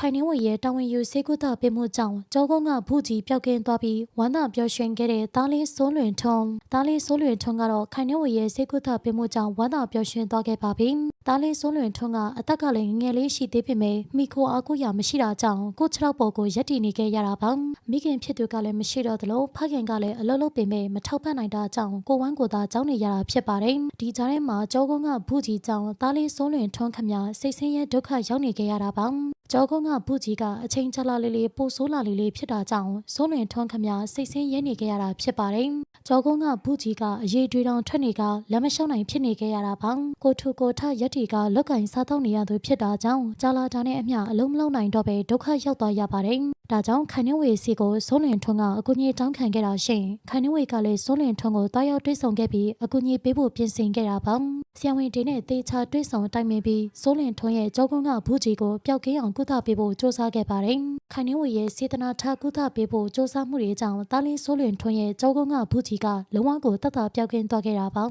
ခိုင်နှင်းဝေရဲ့တာဝန်ယူစေကုသပေးမှုကြောင့်ကြောကုန်းကဘူးကြီးပျောက်ကင်းသွားပြီးဝမ်းသာပျော်ရွှင်ခဲ့တဲ့သားလေးစိုးလွင်ထွန်းကတော့ခိုင်နှင်းဝေရဲ့စေကုသပေးမှုကြောင့်ဝမ်းသာပျော်ရွှင်သွားခဲ့ပါပြီသားလေးစိုးလွင်ထွန်းကအသက်ကလည်းငယ်လေးရှိသေးပေမဲ့မိခိုအားကိုးရမရှိတာကြောင့်ကိုခြေထောက်ပေါ်ကိုရက်တည်နေခဲ့ရတာပါမိခင်ဖြစ်သူကလည်းမရှိတော့သလိုဖခင်ကလည်းအလုပ်လုပ်ပေမဲ့မထောက်ပံ့နိုင်တာကြောင့်ကိုဝမ်းကိုသာကြောင်းနေရတာဖြစ်ပါတယ်ဒီကြားထဲမှာကြောကုန်းကဘူးကြီးကြောင့်သားလေးစိုးလွင်ထွန်းခမစိတ်ဆင်းရဲဒုက္ခရောက်နေခဲ့ရတာပါကြောကုန်းကဘူးကြီးကအချိန်ကြာလာလေးပိုဆိုးလာလေးဖြစ်တာကြောင့်စိုးလွင်ထွန်းခမစိတ်ဆင်းရဲနေခဲ့ရတာဖြစ်ပါတယ်ကြောကုန်းကဘူးကြီးကအရေးတွေတောင်ထွက်နေကလက်မလျှောက်နိုင်ဖြစ်နေခဲ့ရတာပါကိုထုကိုထရက်တီကလက်ကင်စားတော့နေရသူဖြစ်တာကြောင့်ကြာလာတာနဲ့အမျှအလုံးမလုံးနိုင်တော့ပဲဒုက္ခရောက်သွားရပါတယ်ဒါကြောင့်ခိုင်နှင်းဝေစီကိုစိုးလွင်ထွန်းကအကူအညီတောင်းခံခဲ့တာရှင်ခိုင်နှင်းဝေကလည်းစိုးလွင်ထွန်းကိုတားရောက်တွေ့ဆုံခဲ့ပြီးအကူအညီပေးဖို့ပြင်ဆင်ခဲ့တာပါဆရာဝန်တွေနဲ့တေချာတွေ့ဆုံတိုင်ပင်ပြီးစိုးလွင်ထွန်းရဲ့ကြောကုန်းကဘူးကြီးကိုပျောက်ကင်းအောင်ကုသပေးဖို့စ조사ခဲ့ပါတယ်ခိုင်နှင်းဝေရဲ့စေတနာထားကုသပေးဖို့စ조사မှုတွေကြောင့်တားလင်းစိုးလွင်ထွန်းရဲ့ကြောကုန်းကဘူးကြီးကလုံးဝကိုတတ်တာပျောက်ကင်းသွားခဲ့တာပါ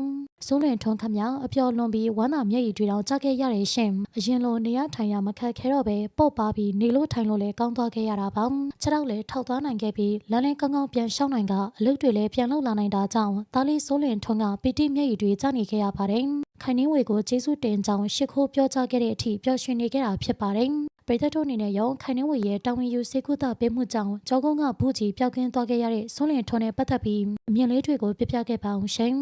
စိုးလွင်ထွန်းခမအပျော်လွန်ပြီးဝမ်းသာမျက်ရည်တွေတောင်ကျခဲ့ရတဲ့ရှင်အရင်လိုနေရထိုင်ရမခက်ခဲတော့ပဲပေါ့ပါပြီးနေလို့ထိုင်လို့လည်းကောင်းသွားခဲ့ရတာပါခြေထောက်လည်းထောက်သွားနိုင်ခဲ့ပြီးလမ်းလည်းကောင်းကောင်းပြန်ရှောင်းနိုင်ကအလုပ်တွေလည်းပြန်လုပ်လာနိုင်တာကြောင့်တားလင်းစိုးလွင်ထွန်းကပီတိမျက်ရည်တွေကျနေခဲ့ရပါတယ်ခိုင်နှင်းဝေကိုကျေးဇူးတင်ကြောင်းရှ िख ိုးပြောကြားခဲ့တဲ့အထိပျော်ရွှင်နေခဲ့တာဖြစ်ပါတယ်ပြည်သက်တို့အနေနဲ့ရောခိုင်နှင်းဝေရဲ့တာဝန်ယူစေကုသပေးမှုကြောင့်ကြောကုန်းကဘူးကြီးပျောက်ကင်းသွားခဲ့ရတဲ့စိုးလင်ထွန်းနဲ့ပတ်သက်ပြီးအမြင်လေးတွေကိုပြပြခဲ့ပါအောင်ရှင်